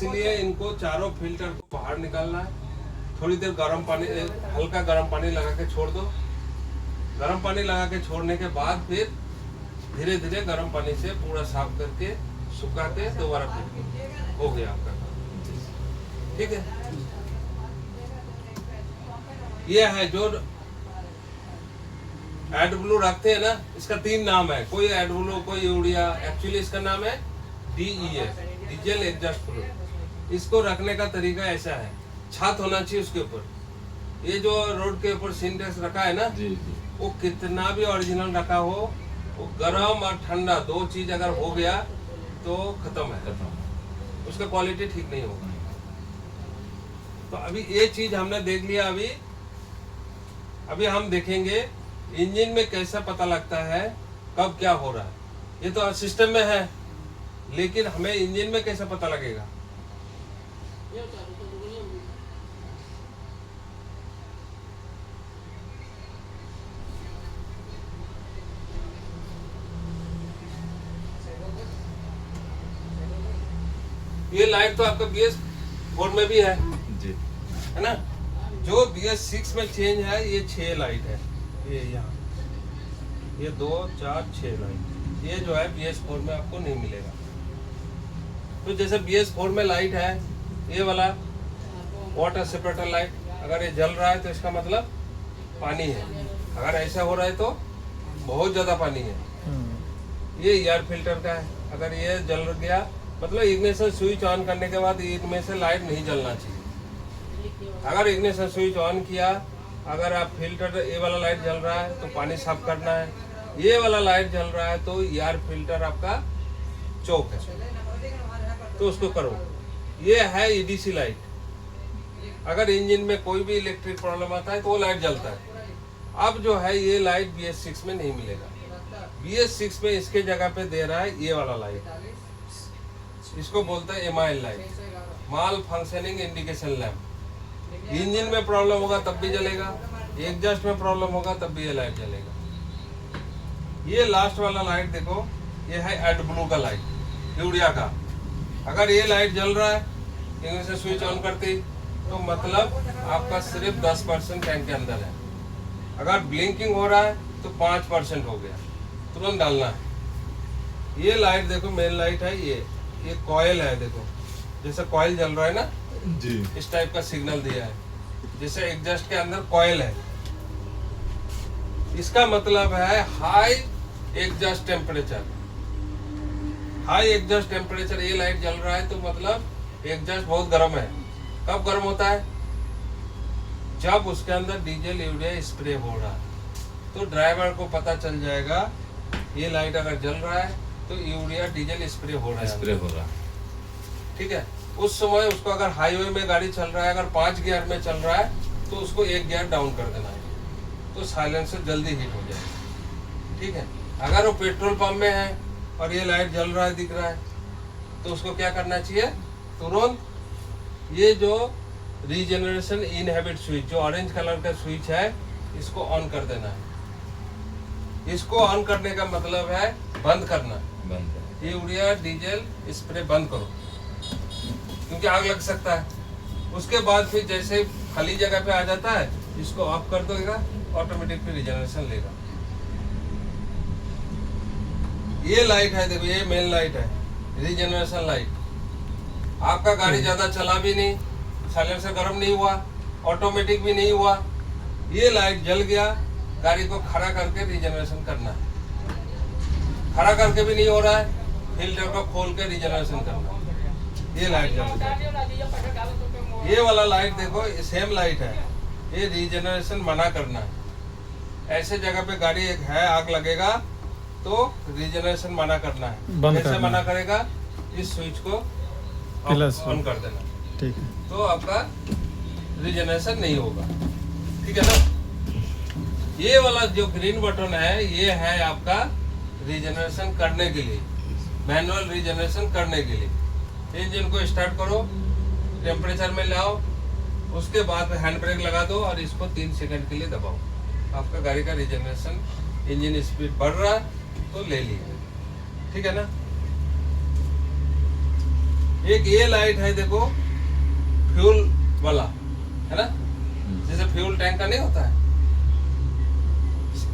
इसीलिए इनको चारों फिल्टर को बाहर निकालना है। थोड़ी देर गर्म पानी, हल्का गर्म पानी लगा के छोड़ दो। गर्म पानी लगा के छोड़ने के बाद फिर धीरे धीरे गर्म पानी से पूरा साफ करके सुखा के दोबारा फिर हो गया आपका काम। ठीक है, ये है जो एडब्लू रखते हैं ना, इसका 3 नाम है। कोई एडब्लू, कोई यूरिया, एक्चुअली इसका नाम है DEF, डीजल एग्जॉस्ट फ्लूइड। इसको रखने का तरीका ऐसा है, छत होना चाहिए उसके ऊपर। ये जो रोड के ऊपर सिंटेक्स रखा है ना, वो कितना भी ओरिजिनल रखा हो, वो गर्म और ठंडा 2 चीज अगर हो गया तो खत्म है, उसका क्वालिटी ठीक नहीं होगा। तो अभी ये चीज हमने देख लिया। अभी हम देखेंगे इंजन में कैसा पता लगता है कब क्या हो रहा है। ये तो सिस्टम में है, लेकिन हमें इंजन में कैसा पता लगेगा? ये लाइट तो आपका BS4 में भी है जी, है ना। जो BS6 में चेंज है, ये 6 लाइट है। ये यहाँ, ये 2, 4, 6 लाइट। ये जो है BS4 में आपको नहीं मिलेगा। तो जैसे BS4 में लाइट है, ये वाला वाटर सेपरेटर लाइट, अगर ये जल रहा है तो इसका मतलब पानी है। अगर ऐसा हो रहा है तो बहुत ज्यादा पानी है। ये एयर फिल्टर का है। अगर ये जल गया मतलब इग्निशन स्विच ऑन करने के बाद इनमें से लाइट नहीं जलना चाहिए। अगर इग्निशन स्विच ऑन किया, अगर आप फिल्टर, ये वाला लाइट जल रहा है तो पानी साफ करना है। ये वाला लाइट जल रहा है तो एयर फिल्टर आपका चौक है, तो उसको करो। ये है EDC लाइट। अगर इंजन में कोई भी इलेक्ट्रिक प्रॉब्लम आता है तो वो लाइट जलता है। अब जो है ये लाइट BS6 में नहीं मिलेगा। BS6 में इसके जगह पे दे रहा है ये वाला लाइट, इसको बोलता है MIL लाइट, माल फंक्शनिंग इंडिकेशन लैम्प। इंजन में प्रॉब्लम होगा तब भी जलेगा, एग्जॉस्ट में प्रॉब्लम होगा तब भी ये लाइट जलेगा। ये लास्ट वाला लाइट देखो, ये है एडब्लू का लाइट, यूरिया का। अगर ये लाइट जल रहा है इग्निशन स्विच ऑन करते तो मतलब आपका सिर्फ 10% टैंक के अंदर है। अगर ब्लिंकिंग हो रहा है तो 5% हो गया, तुरंत डालना है। ये लाइट देखो, मेन लाइट है। ये कॉइल है, देखो जैसे कॉइल जल रहा है ना जी, इस टाइप का सिग्नल दिया है, जैसे एग्जॉस्ट के अंदर कॉइल है। इसका मतलब है high exhaust temperature. High exhaust temperature, ये लाइट जल रहा है तो मतलब एग्जॉस्ट बहुत गर्म है। कब गर्म होता है? जब उसके अंदर डीजल यूरिया स्प्रे हो रहा है। तो ड्राइवर को पता चल जाएगा ये लाइट अगर जल रहा है तो यूरिया डीजल स्प्रे हो रहा है। ठीक है, उस समय उसको अगर हाईवे में गाड़ी चल रहा है, अगर 5 गियर में चल रहा है तो उसको 1 गियर डाउन कर देना है, तो साइलेंसर जल्दी हीट हो जाएगा। ठीक है, अगर वो पेट्रोल पंप में है और ये लाइट जल रहा है, दिख रहा है, तो उसको क्या करना चाहिए? तुरंत ये जो रीजनरेशन इनहिबिट स्विच, जो ऑरेंज कलर का स्विच है, इसको ऑन कर देना है। इसको ऑन करने का मतलब है बंद करना। ये यूरिया डीजल स्प्रे बंद करो, क्योंकि आग लग सकता है। उसके बाद फिर जैसे खाली जगह पे आ जाता है, इसको ऑफ कर देगा, ऑटोमेटिक फिर रीजनरेशन लेगा। ये लाइट है, देखो ये मेन लाइट है, रीजनरेशन लाइट। आपका गाड़ी ज्यादा चला भी नहीं, साइलेंसर गर्म नहीं हुआ, ऑटोमेटिक भी नहीं हुआ, ये लाइट जल गया, गाड़ी को खड़ा करके रीजनरेशन करना है। खड़ा करके भी नहीं हो रहा है, फिल्टर को खोल के रीजनरेशन करना। ये लाइट जल गया। ये वाला लाइट देखो, सेम लाइट है, ये रीजनरेशन मना करना है। ऐसे जगह पे गाड़ी एक है, आग लगेगा तो रीजनरेशन मना करना है। कैसे मना करेगा? इस स्विच को ऑन कर देना। ठीक है, तो आपका रीजनरेशन नहीं होगा। ठीक है ना। ये वाला जो ग्रीन बटन है, ये है आपका रीजनरेशन करने के लिए, मैनुअल रीजनरेशन करने के लिए। इंजन को स्टार्ट करो, टेम्परेचर में लाओ, उसके बाद हैंड ब्रेक लगा दो और इसको 3 सेकंड के लिए दबाओ। आपका गाड़ी का रीजनरेशन, इंजन स्पीड बढ़ रहा है तो ले लीजिए। ठीक है ना। एक ये लाइट है देखो, फ्यूल वाला है ना, जैसे फ्यूल टैंक का नहीं होता है,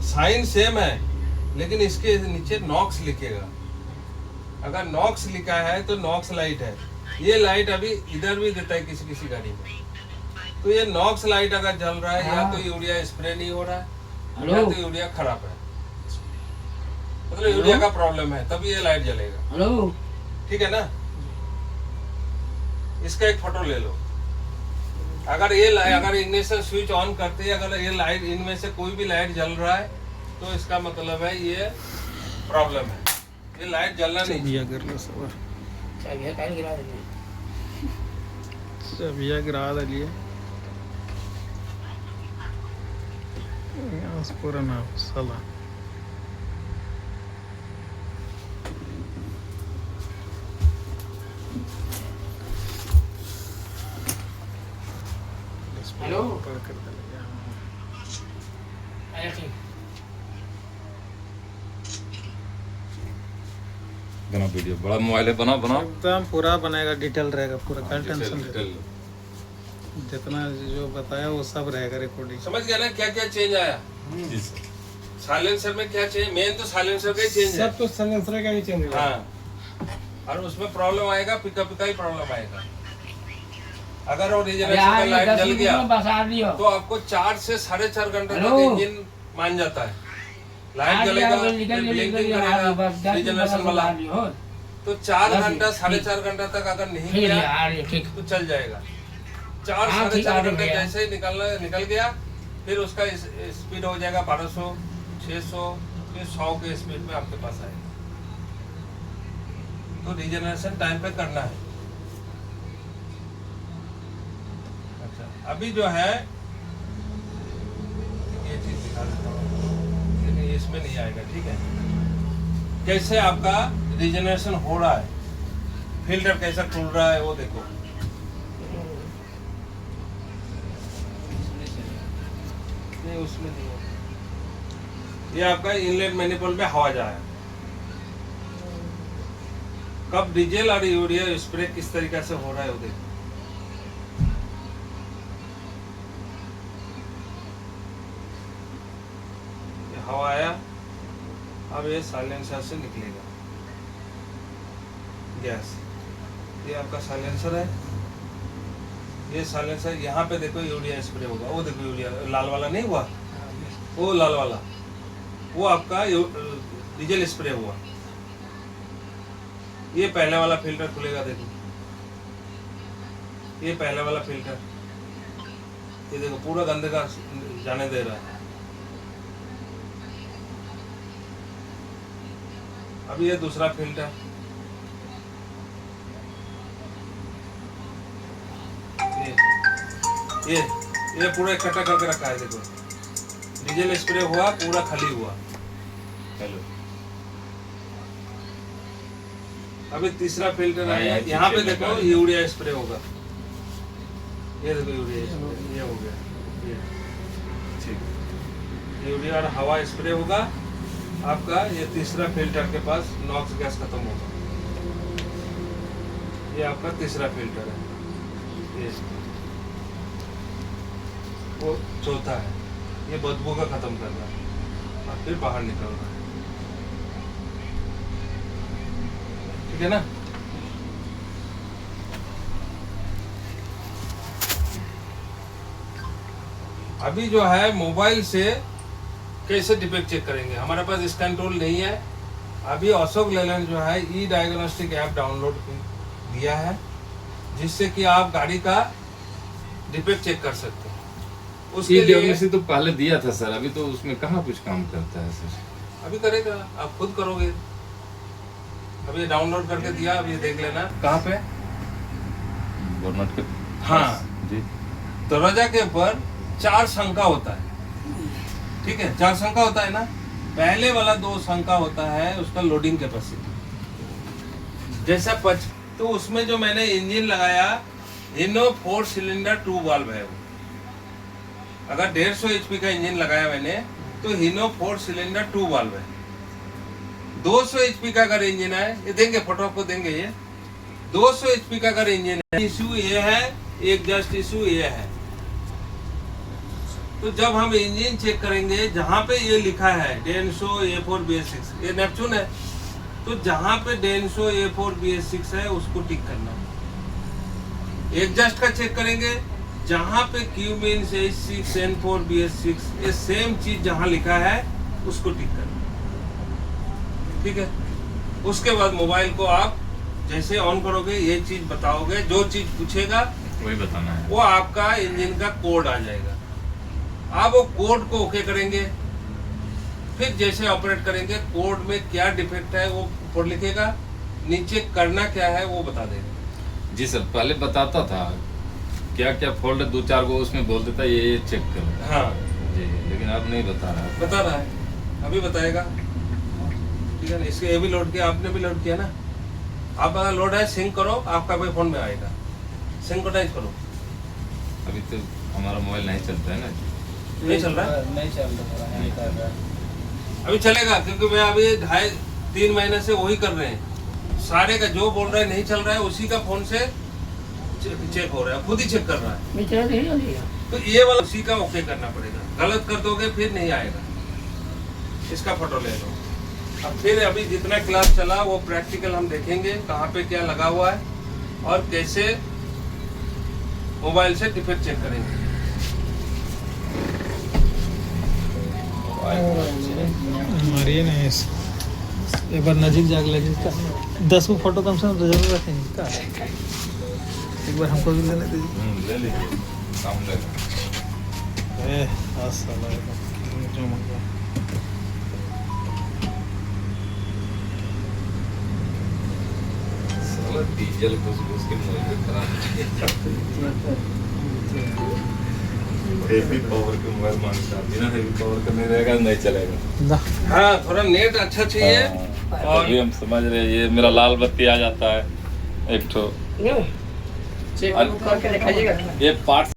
साइन सेम है लेकिन इसके नीचे नॉक्स लिखेगा। अगर नॉक्स लिखा है तो नॉक्स लाइट है। ये लाइट अभी इधर भी देता है किसी किसी गाड़ी में। तो ये नॉक्स लाइट अगर जल रहा है, या तो यूरिया स्प्रे नहीं हो रहा है, या तो यूरिया खराब है, मतलब यूरिया का प्रॉब्लम है, तभी ये लाइट जलेगा। ठीक है ना। इसका एक फोटो ले लो। अगर ये अगर इग्निशन स्विच ऑन करते हैं, अगर ये लाइट इनमें से कोई भी लाइट जल रहा है तो इसका मतलब है ये प्रॉब्लम है, ये लाइट जलना नहीं चाहिए। गिरा दिली पूरा नाव सला हेलो बना वीडियो, बड़ा मोबाइल है, बनाओ बनाओ एकदम पूरा बनेगा, डिटेल रहेगा पूरा, कल टेंशन जितना जो बताया वो सब रहेगा रिकॉर्डिंग। समझ गया ना क्या क्या चेंज आया? साइलेंसर में क्या चेंज, मेन तो साइलेंसर का ही चेंज है। सब तो साइलेंसर का ही चेंज है। हाँ, और उसमें प्रॉब्लम आएगा, पिकअप का ही प्रॉब्लम आएगा। अगर वो रीजनरेशन का लाइट जल गया तो आपको 4 से 4.5 घंटे तक इंजन मान जाता है। लाइट जलेगा, ब्लिंकिंग करेगा रीजनरेशन वाला, तो 4 घंटा 4.5 घंटा तक अगर नहीं किया तो चल जाएगा। 4 से 4.5 घंटे जैसे ही निकल गया, फिर उसका स्पीड हो जाएगा 1200, 600, फिर 100 के स्पीड में आपके पास आएगा। तो रीजनरेशन टाइम पे करना है। अच्छा, अभी जो है ये चीज दिखा देता हूँ, लेकिन इसमें नहीं आएगा। ठीक है, कैसे आपका रीजनरेशन हो रहा है, फिल्टर कैसा खुल रहा है वो देखो। नहीं, उसमें नहीं है। ये आपका इनलेट मैनिफोल्ड में हवा जा है। कब डीजल और यूरिया स्प्रे किस तरीके से हो रहा है वो देखो। ये हवा आया, अब ये साइलेंसर से निकलेगा गैस। ये आपका साइलेंसर है, ये साइलेंसर। यहाँ पे देखो यूरिया स्प्रे होगा, वो देखो यूरिया लाल वाला नहीं हुआ, वो लाल वाला वो आपका डीजल स्प्रे हुआ। ये पहले वाला फिल्टर खुलेगा, देखो ये पहले वाला फिल्टर, ये देखो पूरा गंदे का जाने दे रहा है। अब ये दूसरा फिल्टर, ये पूरा इकट्ठा करके रखा है। देखो डीजल स्प्रे हुआ, पूरा खाली हुआ। हेलो, अभी तीसरा फिल्टर है, यहाँ पे देखो यूरिया स्प्रे होगा। ये देखो यूरिया स्प्रे, ये हो गया, ये ठीक। यूरिया और हवा स्प्रे होगा आपका। ये तीसरा फिल्टर के पास नॉक्स गैस खत्म होगा। ये आपका तीसरा फिल्टर है। ये वो चौथा है, ये बदबू का खत्म कर रहा है और फिर बाहर निकल रहा है। ठीक है ना। अभी जो है मोबाइल से कैसे डिफेक्ट चेक करेंगे, हमारे पास स्कैन टूल नहीं है। अभी अशोक लेलैंड जो है ई डायग्नोस्टिक ऐप डाउनलोड दिया है, जिससे कि आप गाड़ी का डिफेक्ट चेक कर सकते हैं। उसके लिए से तो पहले दिया था सर, अभी तो उसमें कहाँ कुछ काम करता है सर। अभी करेगा, आप खुद करोगे। अभी डाउनलोड करके दिया, अब ये देख लेना। कहाँ पे? बर्नट के, हाँ जी। दरवाजा के ऊपर 4 शंका होता है। ठीक है, 4 शंका होता है ना। पहले वाला 2 शंका होता है उसका लोडिंग कैपेसिटी, जैसा तो उसमें जो मैंने इंजन लगाया हिनो 4 सिलेंडर 2 वाल्व है वो। अगर 150 HP का इंजन लगाया मैंने तो हिनो 4 सिलेंडर 2 वाल्व है। 200 HP का अगर इंजन है, ये देंगे फोटो आपको देंगे, ये 200 HP का अगर इंजन है, इशू ये है, एक जस्ट इशू ये है। तो जब हम इंजन चेक करेंगे, जहाँ पे ये लिखा है डेंसो A4 BS6, ये नेपचून है, तो जहाँ पे डेंसो A4 BS6 है उसको टिक करना। एग्जॉस्ट का चेक करेंगे, जहाँ पे क्यूमिन H6 N4 BS6, ये सेम चीज जहाँ लिखा है उसको टिक करना। ठीक है, उसके बाद मोबाइल को आप जैसे ऑन करोगे, ये चीज बताओगे, जो चीज पूछेगा वही बताना है। वो आपका इंजन का कोड आ जाएगा। आप वो कोड को ओके करेंगे, फिर जैसे ऑपरेट करेंगे, कोड में क्या डिफेक्ट है वो ऊपर लिखेगा, नीचे करना क्या है वो बता देगा। जी सर, पहले बताता था क्या क्या फॉल्ट है, 2-4 को उसमें बोल देता ये चेक करो। हाँ जी, लेकिन अब नहीं बता रहा है। बता रहा है, अभी बताएगा। ठीक है ना, इसके ये भी लोड किया, आपने भी लोड किया ना। आप अगर लोड है सिंक करो, आपका कोई फोन में आएगा, सिंक्रोनाइज करो। अभी तो हमारा मोबाइल नहीं चलता है ना। नहीं चल रहा है, नहीं चल रहा है, नहीं कर रहा है। अभी चलेगा, क्योंकि मैं अभी 2.5-3 महीने से वही कर रहे हैं। सारे का जो बोल रहा है नहीं चल रहा है, उसी का फोन से चेक हो रहा है, खुद ही चेक कर रहा है। तो ये वाला उसी का ओके करना पड़ेगा, गलत कर दोगे फिर नहीं आएगा। इसका फोटो ले लो। अब फिर अभी जितना क्लास चला वो प्रैक्टिकल हम देखेंगे, कहाँ पे क्या लगा हुआ है और कैसे मोबाइल से डिफेक्ट चेक करेंगे। मारिए नहीं इस एक बार नजीक जाके लगे इसका 10 फोटो कम से कम तो जरूर रखेंगे इसका। एक बार हमको भी लेने दीजिए। ले लीजिए, काम लगा। अस्सलाम जो मंगवा साला डीजल घुस के मोबाइल खराब। हेवी पावर के मोबाइल मांगता है, बिना हेवी पावर का नहीं रहेगा, नहीं चलेगा। हाँ, थोड़ा नेट अच्छा चाहिए। और भी हम समझ रहे हैं, ये मेरा लाल बत्ती आ जाता है एक ठो। चेक करके दिखाइएगा। ये पार्ट